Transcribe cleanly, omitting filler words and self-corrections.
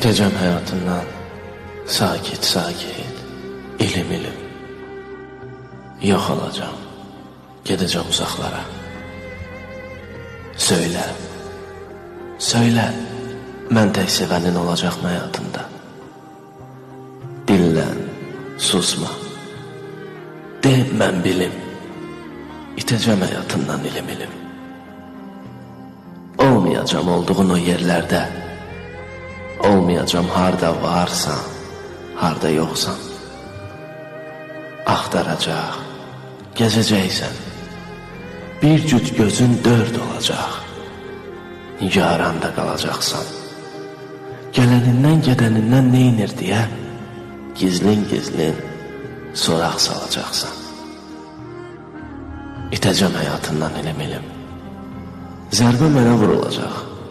İtəcəm həyatından sakit sakit, ilim ilim. Yox olacam, gedəcəm uzaqlara. Söylə, söylə, mən tək sevənin olacaqmı həyatında? Dinlən, susma. De, mən bilim, itəcəm həyatından ilim ilim. Olmayacam olduğun o yerlərdə, olmayacam harda varsan, harda yoxsan. Axtaracaq, gəzəcəksən, bir cüt gözün dörd olacaq. Nigaranda qalacaqsan. Gələnindən gedənindən neynir deyə gizlin-gizlin soraq salacaqsan. İtəcəm həyatından ilim ilim. Zərbə mənə vurulacaq.